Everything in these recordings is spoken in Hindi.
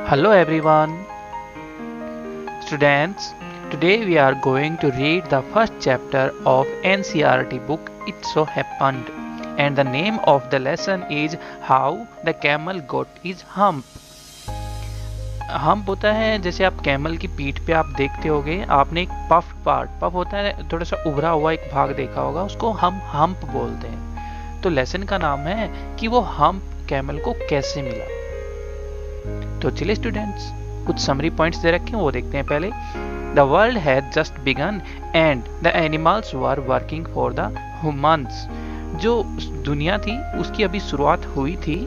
Hello everyone, students. Today we are going to read the first chapter of NCERT book It So Happened, and the name of the lesson is How the Camel Got His Hump. Hump होता है जैसे आप कैमल की पीठ पे आप देखते होगे, आपने एक पफ होता है थोड़ा सा उभरा हुआ एक भाग देखा होगा, उसको हम हम्प बोलते हैं। तो लेसन का नाम है कि वो हम्प कैमल को कैसे मिला। तो चलिए स्टूडेंट्स, कुछ समरी पॉइंट्स दे रखे हैं वो देखते हैं। पहले, the world had just begun and the animals were working for the humans. जो दुनिया थी उसकी अभी शुरुआत हुई थी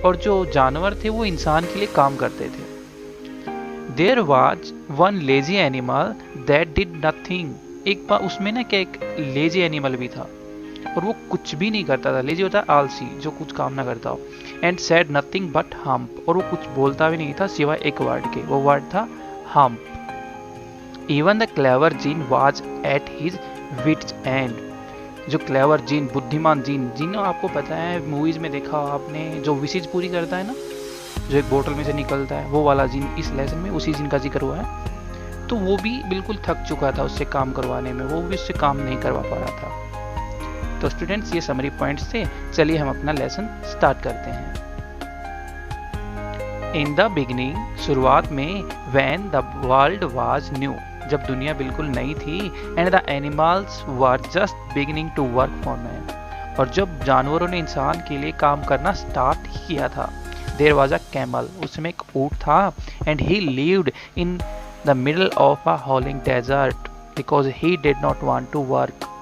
और जो जानवर थे वो इंसान के लिए काम करते थे। There was one lazy animal that did nothing. एक बार उसमें ना क्या एक लेजी एनिमल भी था और वो कुछ भी नहीं करता था। लेजी होता है आलसी, जो कुछ काम ना करता हो। And said nothing but hump, और वो कुछ बोलता भी नहीं था सिवाय एक वर्ड के, वो वर्ड था hump. Even the clever djinn was at his wits end. जो क्लेवर जीन, बुद्धिमान जीन, जिन आपको पता है मूवीज में देखा आपने, जो विशेष पूरी करता है ना, जो एक बोतल में से निकलता है, वो वाला जीन इस लेसन में उसी जीन का जिक्र हुआ है। तो वो भी बिल्कुल थक चुका था उससे काम करवाने में, वो भी उससे काम नहीं करवा पा रहा था। तो स्टूडेंट्स, ये समरी पॉइंट्स थे। चलिए हम अपना लेसन स्टार्ट करते हैं। इन द बिगिनिंग, शुरुआत में, when the world was new, जब दुनिया बिल्कुल नई थी, and the animals were just beginning to work for man, और जब जानवरों ने इंसान के लिए काम करना स्टार्ट किया था। देयर वाज अ कैमल, उसमें एक ऊंट था, and he lived in the middle of a howling desert because he did not want to work.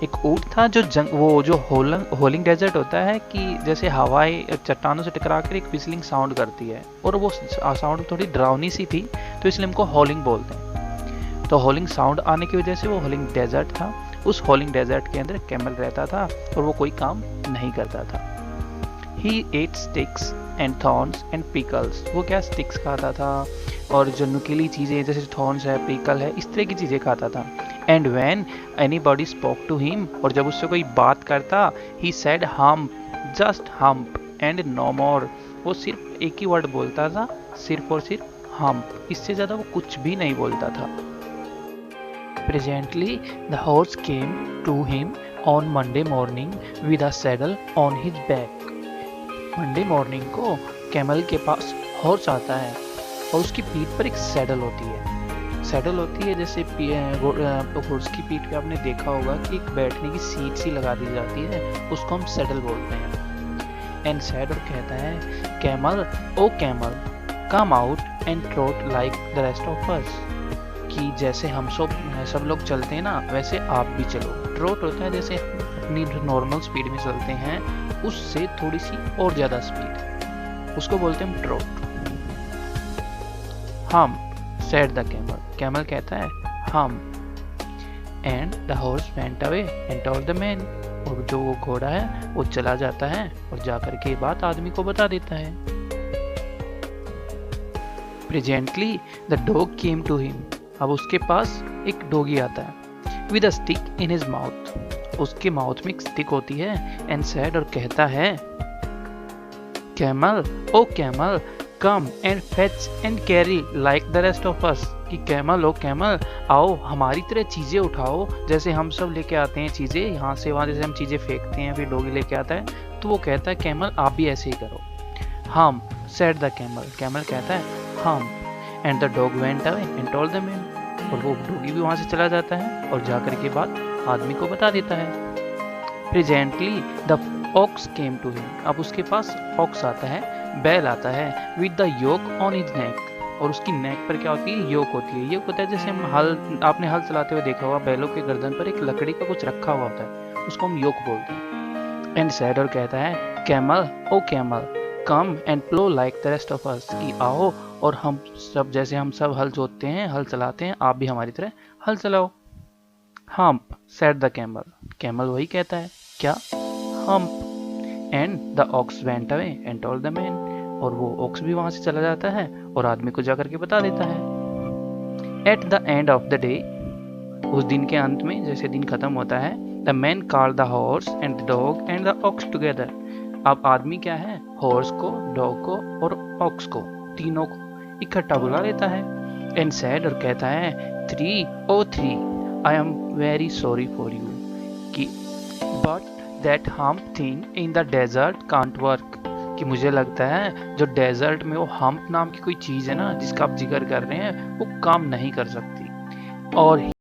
एक ऊंट था जो होलिंग डेजर्ट होता है कि जैसे हवाएं चट्टानों से टकरा कर एक विस्लिंग साउंड करती है, और वो साउंड थोड़ी डरावनी सी थी, तो इसलिए हमको हॉलिंग बोलते हैं। तो हॉलिंग साउंड आने की वजह से वो हॉलिंग डेजर्ट था। उस हॉलिंग डेजर्ट के अंदर कैमल रहता था और वो कोई काम नहीं करता था। He ate sticks and thorns and pickles. वो क्या स्टिक्स खाता था और जो नुकीली चीज़ें जैसे थॉर्न्स है, पिकल है, इस तरह की चीज़ें खाता था। And when anybody spoke to him, और जब उससे कोई बात करता, he said hump, just hump and no more. वो सिर्फ एक ही वर्ड बोलता था, सिर्फ और सिर्फ hump, इससे ज़्यादा वो कुछ भी नहीं बोलता था। Presently the horse came to him on Monday morning with a saddle on his back. Monday morning को कैमल के पास हॉर्स आता है और उसकी पीठ पर एक सैडल होती है। सैडल होती है जैसे हॉर्स की पीठ पे आपने देखा होगा कि एक बैठने की सीट सी लगा दी जाती है, उसको हम सैडल बोलते हैं। एंड सैडल कहता है, camel, O camel, come out and trot like the rest of us. कि जैसे हम सब लोग चलते हैं ना, वैसे आप भी चलो। ट्रोट होता है जैसे अपनी नॉर्मल स्पीड में चलते हैं, उससे थोड़ी सी और ज्यादा स्पीड, उसको बोलते हैं ट्रोट। हम, सेड द कैमल, कैमल कहता है हम। And the horse went away and told the man, और जो वो घोड़ा है वो चला जाता है और जाकर के बात आदमी को बता देता है। Presently the dog came to him, अब उसके पास एक डॉगी आता है, with a stick in his mouth, उसके माउथ में एक स्टिक होती है। एंड सेड, और कहता है, camel, O camel, come and fetch and carry like the rest of us. कि कैमल, ओ कैमल, आओ हमारी तरह चीजें उठाओ, जैसे हम सब लेके आते हैं चीजें यहाँ से वहां, जैसे हम चीजें फेंकते हैं फिर डॉगी लेके आता है, तो वो कहता है, कैमल आप भी ऐसे ही करो। हम, सेड द कैमल, कैमल कहता है हम। And the dog went away and told the man, और वो डॉगी भी वहां से चला जाता है और जाकर के बाद आदमी को बता देता है। Presently the ox came to him, अब उसके पास ऑक्स आता है, बैल आता है, with the yoke on his neck, और उसकी नेक पर क्या होती है, योक होती है। योक होता है जैसे हम आपने हल चलाते हुए देखा हुआ, बैलों के गर्दन पर एक लकड़ी का कुछ रखा हुआ होता है, उसको हम योक बोलते हैं। एंड सैड, और कहता है, camel, O camel, come and plough like the rest of us. कि आओ और हम सब जैसे हम सब हल जोतते हैं, हल चलाते हैं, आप भी हमारी तरह हल चलाओ। Hump, said the camel, camel वही कहता है, क्या, hump. And the ox went away and told the man, और वो ऑक्स भी वहां से चला जाता है और आदमी को जाकर के बता देता है। At the end of the day, उस दिन के अंत में, जैसे दिन खत्म होता है, the man called the horse and the dog and the ox together. अब आदमी क्या है, हॉर्स को, डॉग को और ऑक्स को तीनों को इकट्ठा बुला लेता है एंड सैड और कहता है 303 I am very sorry for you कि but that hump thing in the desert can't work कि मुझे लगता है जो डेजर्ट में वो हम्प नाम की कोई चीज़ है ना जिसका आप जिक्र कर रहे हैं वो काम नहीं कर सकती। और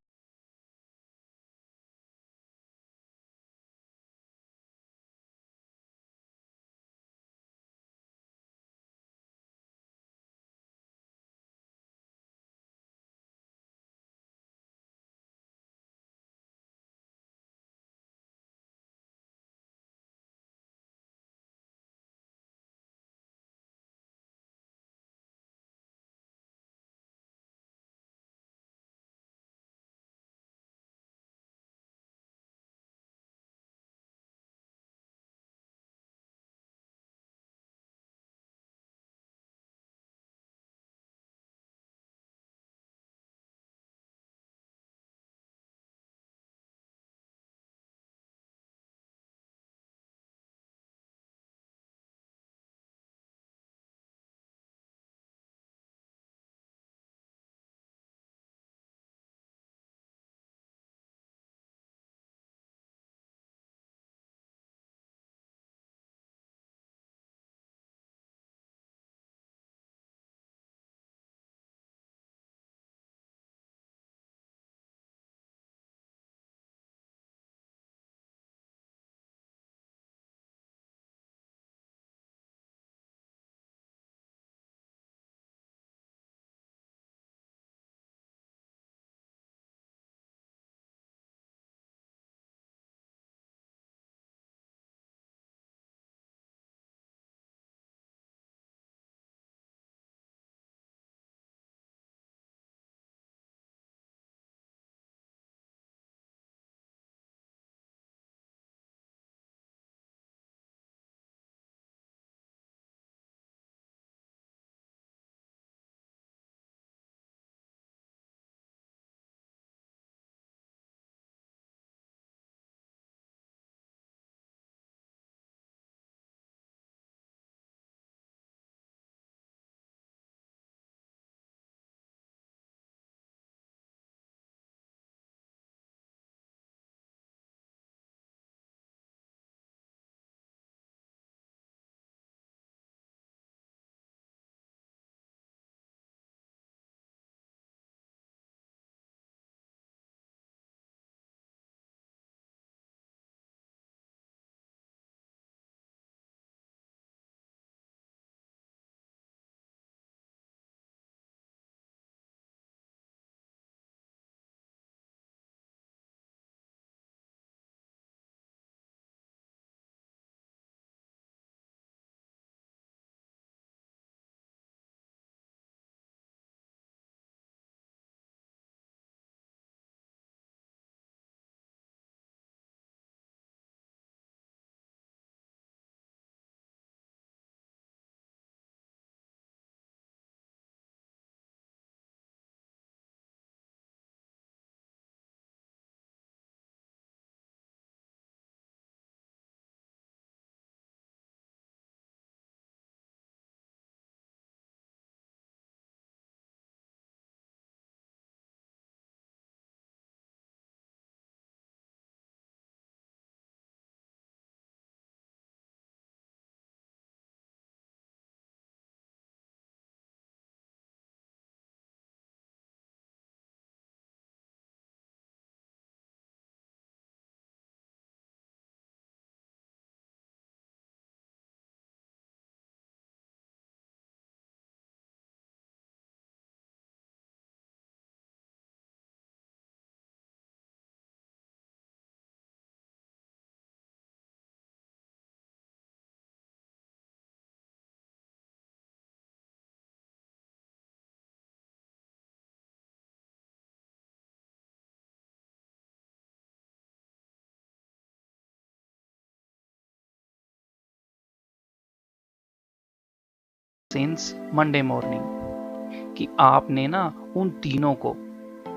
सिंस मंडे मॉर्निंग कि आपने ना उन तीनों को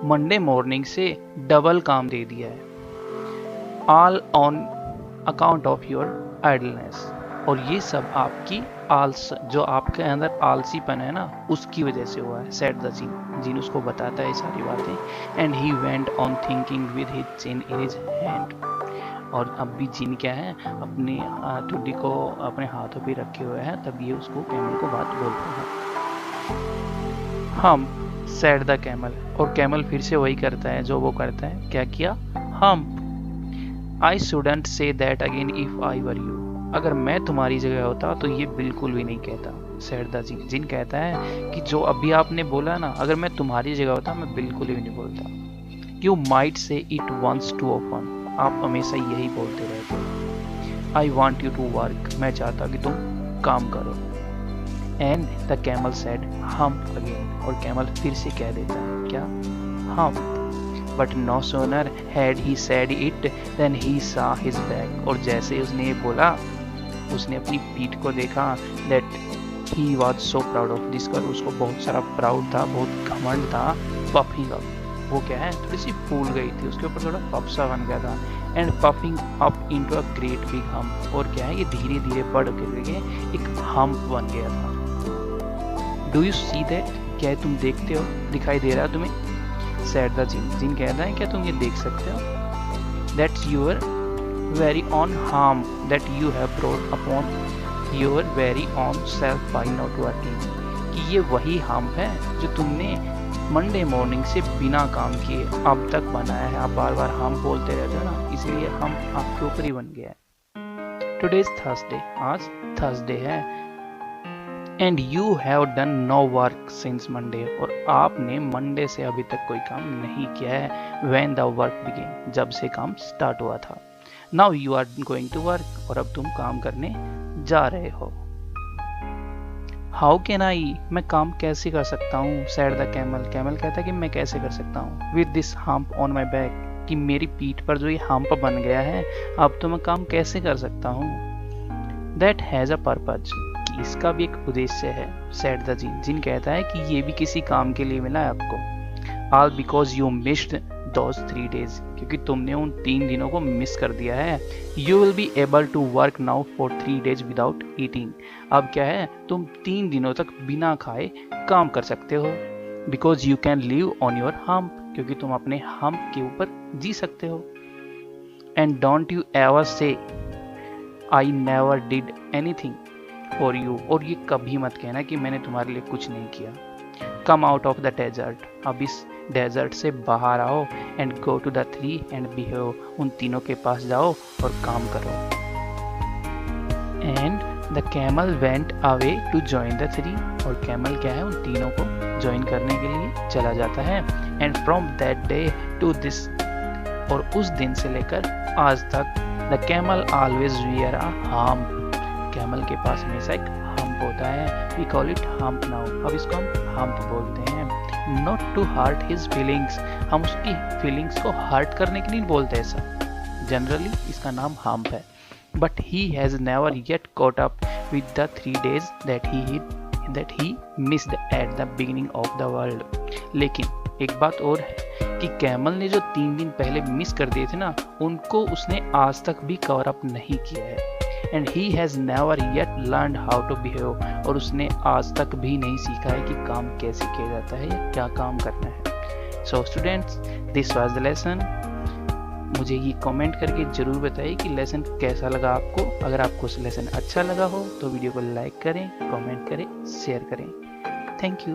मंडे मॉर्निंग से डबल काम दे दिया है, all on account of your idleness. और ये सब आपकी आलस, जो आपके अंदर आलसीपन है ना, उसकी वजह से हुआ है, सेड द जिन। जिन उसको बताता है ये सारी बातें। And he went on thinking with his chin in his hand. और अब भी जिन क्या है, अपनी ठुड्डी को अपने हाथों पे रखे हुए हैं, तब ये उसको कैमल को बात बोलते हैं। हम सेड द कैमल। और कैमल फिर से वही करता है जो वो करता है। क्या किया? हम। I shouldn't say that again if I were you. अगर मैं तुम्हारी जगह होता तो ये बिल्कुल भी नहीं कहता। सेड द जिन। जिन कहता है कि जो अभी आपने बोला ना, अगर मैं तुम्हारी जगह होता मैं बिल्कुल भी नहीं बोलता। You might say it once too often. आप हमेशा यही बोलते रहते हो। I want you to work. मैं चाहता कि तुम काम करो। And the camel said hump again. और कैमल फिर से कह देता है क्या? hump. But no sooner had he said it than he saw his back. और जैसे उसने ये बोला, उसने अपनी पीठ को देखा। that he was so proud of this girl. उसको बहुत सारा प्राउड था, बहुत घमंड था। puffing up. वो क्या है, थोड़ी सी फूल गई थी, उसके ऊपर थोड़ा पफ सा बन गया था। And puffing up into a great big hump. और क्या है, ये धीरे धीरे बढ़ के एक हम्प बन गया था। Do you see that? क्या है, तुम देखते हो? दिखाई दे रहा है तुम्हें? सेड द जिन। जिन कहता है क्या तुम ये देख सकते हो? That's your very own harm that you have brought upon your very own self by not working. कि ये वही हार्म है जो तुमने मंडे मॉर्निंग से बिना काम किए अब तक बनाया है। आप बार बार हम बोलते रहते हो ना, इसलिए हम आपके ऊपर ही बन गया है। Today is Thursday. आज थर्सडे है। And you have done no work since Monday. और आपने मंडे से अभी तक कोई काम नहीं किया है। When the work began. जब से काम स्टार्ट हुआ था। Now you are going to work. और अब तुम काम करने जा रहे हो। How can I? मैं काम कैसे कर सकता हूँ? Said the camel. कैमल कहता है कि मैं कैसे कर सकता हूँ? With this hump on my back. कि मेरी पीठ पर जो ये हम्प बन गया है, अब तो मैं काम कैसे कर सकता हूँ? That has a purpose. इसका भी एक उद्देश्य है। सेड द जिन। जिन कहता है कि ये भी किसी काम के लिए मिला है आपको। All because you missed those 3 days। क्योंकि तुमने उन 3 दिनों को मिस कर दिया है। You will be able to work now for 3 days without eating. अब क्या है, तुम 3 दिनों तक बिना खाए काम कर सकते हो। Because you can live on your hump. क्योंकि तुम अपने हम्प के ऊपर जी सकते हो। एंड डोंट यू एवर से I never did anything for you. और ये कभी मत कहना कि मैंने तुम्हारे लिए कुछ नहीं किया। Come out of the desert. अब इस डेजर्ट से बाहर आओ। And go to the 3 and behave. उन तीनों के पास जाओ और काम करो। And the camel went away to join the 3। और कैमल क्या है, उन तीनों को ज्वाइन करने के लिए चला जाता है। And from that day to this. और उस दिन से लेकर आज तक the camel always wear a hump. Camel के पास हमेशा एक हम्प होता है। We call it hump now. अब इसको हम हम्प बोलते हैं। Not to hurt his feelings. हम उसकी फीलिंग्स को हर्ट करने के लिए नहीं बोलते ऐसा। जनरली इसका नाम हम्प है। But he has never yet caught up with the 3 days that he missed at the beginning of the world। लेकिन एक बात और है कि कैमल ने जो 3 दिन पहले मिस कर दिए थे ना, उनको उसने आज तक भी कवर अप नहीं किया है। And he has never yet learned how to behave. और उसने आज तक भी नहीं सीखा है कि काम कैसे किया जाता है या क्या काम करना है। So students, this was the lesson. मुझे ये कमेंट करके जरूर बताइए कि लेसन कैसा लगा आपको। अगर आपको लेसन अच्छा लगा हो तो वीडियो को लाइक करें, कमेंट करें, शेयर करें। Thank you.